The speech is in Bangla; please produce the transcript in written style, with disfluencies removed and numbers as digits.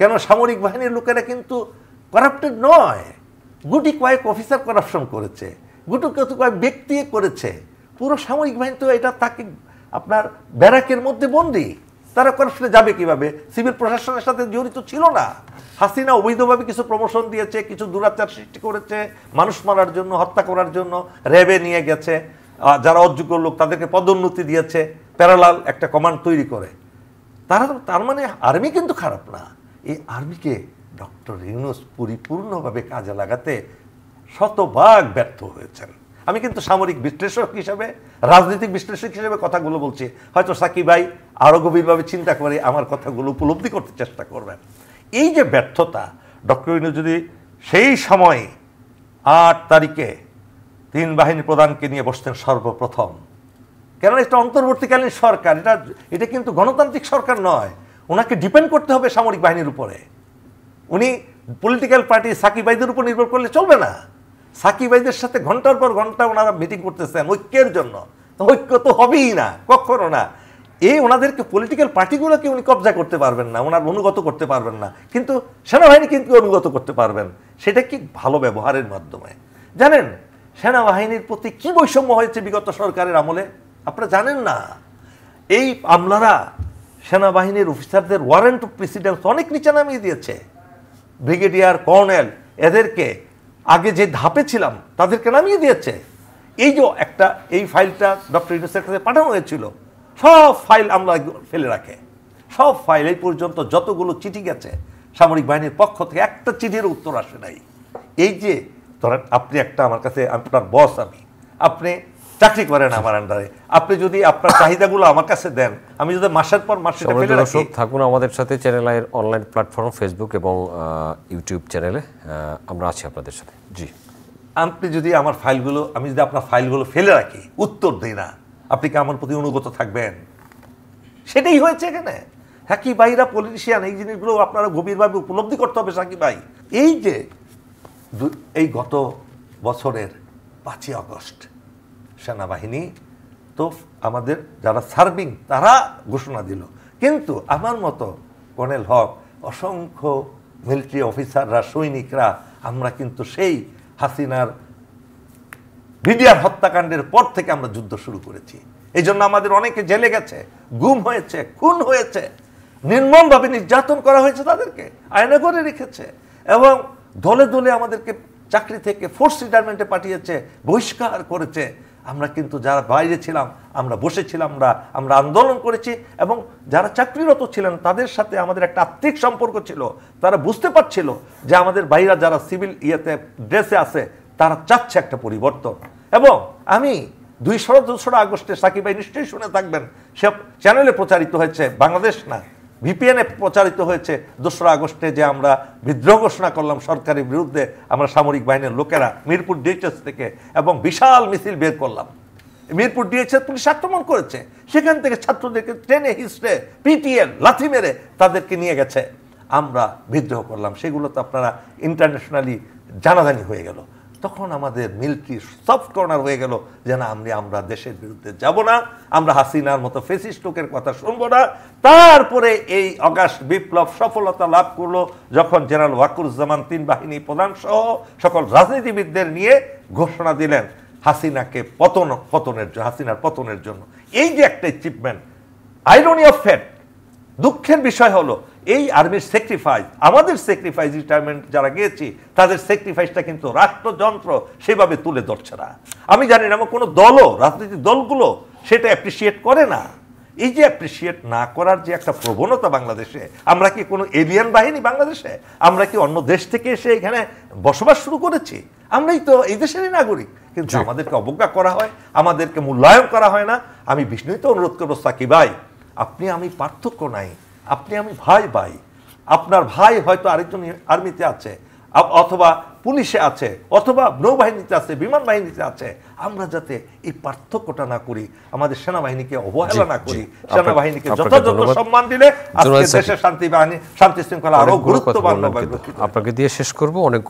কেন সামরিক বাহিনীর লোকেরা কিন্তু করাপ্টেড নয়, গুটি কয়েক অফিসার করাপশন করেছে, গুটি কয়েক ব্যক্তি করেছে, পুরো সামরিক বাহিনী তো এটা তাকে আপনার ব্যারাকের মধ্যে বন্দী, তারা করাপশনে যাবে কিভাবে? সিভিল প্রশাসনের সাথে জড়িত ছিল না। হাসিনা অবৈধভাবে কিছু প্রমোশন দিয়েছে, কিছু দুরাচার সৃষ্টি করেছে, মানুষ মারার জন্য, হত্যা করার জন্য র্যাবে নিয়ে গেছে, যারা অযোগ্য লোক তাদেরকে পদোন্নতি দিয়েছে প্যারালাল একটা কমান্ড তৈরি করে। তার মানে আর্মি কিন্তু খারাপ না। এই আর্মিকে ডক্টর ইউনূস পরিপূর্ণভাবে কাজে লাগাতে শতভাগ ব্যর্থ হয়েছেন। আমি কিন্তু সামরিক বিশ্লেষক হিসেবে, রাজনৈতিক বিশ্লেষক হিসেবে কথাগুলো বলছি, হয়তো সাকিব ভাই আরও গভীরভাবে চিন্তা করে আমার কথাগুলো উপলব্ধি করতে চেষ্টা করবেন। এই যে ব্যর্থতা, ডক্টর ইউনূস যদি সেই সময় 8 তারিখে 3 বাহিনী প্রধানকে নিয়ে বসতেন সর্বপ্রথম, কেননা এটা অন্তর্বর্তীকালীন সরকার, এটা কিন্তু গণতান্ত্রিক সরকার নয়, ওনাকে ডিপেন্ড করতে হবে সামরিক বাহিনীর উপরে। উনি পলিটিক্যাল পার্টি সাকিব ভাইদের উপর নির্ভর করলে চলবে না। সাকিব ভাইদের সাথে ঘন্টার পর ঘন্টা ওনারা মিটিং করতেছেন ঐক্যের জন্য, ঐক্য তো হবেই না, কখনো না। এই ওনাদেরকে পলিটিক্যাল পার্টিগুলোকে উনি কবজা করতে পারবেন না, ওনার অনুগত করতে পারবেন না, কিন্তু সেনাবাহিনী কিন্তু অনুগত করতে পারবেন। সেটা কি ভালো ব্যবহারের মাধ্যমে। জানেন সেনাবাহিনীর প্রতি কি বৈষম্য হয়েছে বিগত সরকারের আমলে? আপনারা জানেন না। এই আমলারা সেনাবাহিনীর অফিসারদের ওয়ারেন্ট অফ প্রেসিডেন্স অনেক নিচে নামিয়ে দিয়েছে। ব্রিগেডিয়ার, কর্নেল, এদেরকে আগে যে ধাপে ছিলাম তাদেরকে নামিয়ে দিয়েছে। এই যে এই ফাইলটা ডক্টর ইউনূসের কাছে পাঠানো হয়েছিল, সব ফাইল আমলা ফেলে রাখে, সব ফাইল এই পর্যন্ত যতগুলো চিঠি গেছে সামরিক বাহিনীর পক্ষ থেকে একটা চিঠির উত্তর আসে নাই। এই যে ধরেন আপনি আমার কাছে, আপনার বস আপনি চাকরি করেন আমার আন্ডারে, আপনি যদি আপনার চাহিদাগুলো আমার কাছে দেন, আমি যদি মাসের পর মাস সেটা ফেলে রাখি। থাকুন আমাদের সাথে, চ্যানেল আইয়ের অনলাইন প্ল্যাটফর্ম ফেসবুক এবং ইউটিউব চ্যানেলে আমরা আছি আপনাদের সাথে। জি, আপনি যদি আমার ফাইলগুলো, আমি যদি আপনার ফাইলগুলো ফেলে রাখি, উত্তর দিই না, আপনি কি আমার প্রতি অনুগত থাকবেন? সেটাই হয়েছে এখানে। সাকিব ভাইরা পলিটিশিয়ান, এই জিনিসগুলো আপনারা গভীরভাবে উপলব্ধি করতে হবে। সাকিব ভাই, এই যে এই গত বছরের 5ই আগস্ট সেনাবাহিনী তো আমাদের যারা সার্ভিং তারা ঘোষণা দিল, কিন্তু আমার মতো কর্নেল হক, অসংখ্য মিলিটারি অফিসাররা, সৈনিকরা, আমরা কিন্তু সেই হাসিনার বিডিআর হত্যাকাণ্ডের পর থেকে আমরা যুদ্ধ শুরু করেছি। এই জন্য আমাদের অনেকে জেলে গেছে, গুম হয়েছে, খুন হয়েছে, নির্মমভাবে নির্যাতন করা হয়েছে, তাদেরকে আয়না করে রেখেছে এবং দলে দলে আমাদেরকে চাকরি থেকে ফোর্স রিটায়ারমেন্টে পাঠিয়েছে, বহিষ্কার করেছে। আমরা কিন্তু যারা বাইরে ছিলাম আমরা বসেছিলাম, আমরা আন্দোলন করেছি এবং যারা চাকরিরত ছিলেন তাদের সাথে আমাদের একটা আত্মিক সম্পর্ক ছিল। তারা বুঝতে পারছিল যে আমাদের বাইরা যারা সিভিল ড্রেসে আছে তারা চাচ্ছে একটা পরিবর্তন। এবং আমি 2 আগস্টে, সাকিব ভাই নিশ্চয়ই শুনে থাকবেন, সব চ্যানেলে প্রচারিত হয়েছে, বাংলাদেশ না ভিপিএনে প্রচারিত হয়েছে, 2 আগস্টে যে আমরা বিদ্রোহ ঘোষণা করলাম সরকারের বিরুদ্ধে, আমরা সামরিক বাহিনীর লোকেরা মিরপুর ডিএইচএস থেকে, এবং বিশাল মিছিল বের করলাম। মিরপুর ডিএইচএস পুলিশ আক্রমণ করেছে, সেখান থেকে ছাত্রদেরকে ট্রেনে হিসড়ে পিটিএল লাথি মেরে তাদেরকে নিয়ে গেছে, আমরা বিদ্রোহ করলাম। সেগুলো তো আপনারা ইন্টারন্যাশনালি জানাজানি হয়ে গেল। তখন আমাদের মিলিটারি সফট কর্নার হয়ে গেল যে না, আমরা দেশের বিরুদ্ধে যাব না, আমরা হাসিনার মতো ফেসিস্ট লোকের কথা শুনবো না। তারপরে এই অগাস্ট বিপ্লব সফলতা লাভ করলো যখন জেনারেল ওয়াকারুজ্জামান 3 বাহিনী প্রধান সহ সকল রাজনীতিবিদদের নিয়ে ঘোষণা দিলেন হাসিনাকে হাসিনার পতনের জন্য। এই যে একটা অ্যাচিভমেন্ট, আইরনি অফ ফেট, দুঃখের বিষয় হলো এই আর্মির স্যাক্রিফাইস, আমাদের স্যাক্রিফাইস, রিটায়ারমেন্ট যারা গিয়েছি তাদের স্যাক্রিফাইসটা কিন্তু রাষ্ট্রযন্ত্র সেভাবে তুলে ধরছে না। আমি জানি না কোনো দলও, রাজনৈতিক দলগুলো সেটা অ্যাপ্রিসিয়েট করে না। এই যে অ্যাপ্রিসিয়েট না করার যে একটা প্রবণতা বাংলাদেশে, আমরা কি কোনো এলিয়ান বাহিনী বাংলাদেশে? আমরা কি অন্য দেশ থেকে এসে এখানে বসবাস শুরু করেছি? আমরাই তো এই দেশেরই নাগরিক, কিন্তু আমাদেরকে অবজ্ঞা করা হয়, আমাদেরকে মূল্যায়ন করা হয় না। আমি বিষ্ণুতে অনুরোধ করবো, সাকিব ভাই, আপনি আমি পার্থক্য নাই, আপনি আমি ভাই ভাই। আপনার ভাই হয়তো আরেকজন আর্মিতে আছে, অথবা পুলিশে আছে, অথবা নৌবাহিনীতে আছে, বিমান বাহিনীতে আছে। আমরা যাতে এই পার্থক্যটা না করি, আমাদের সেনাবাহিনীকে অবহেলা না করি, সেনাবাহিনীকে যথাযথ সম্মান দিলে আজকে দেশের শান্তি শৃঙ্খলা আরো গুরুত্বপূর্ণ। আপনাকে দিয়ে শেষ করবো। অনেক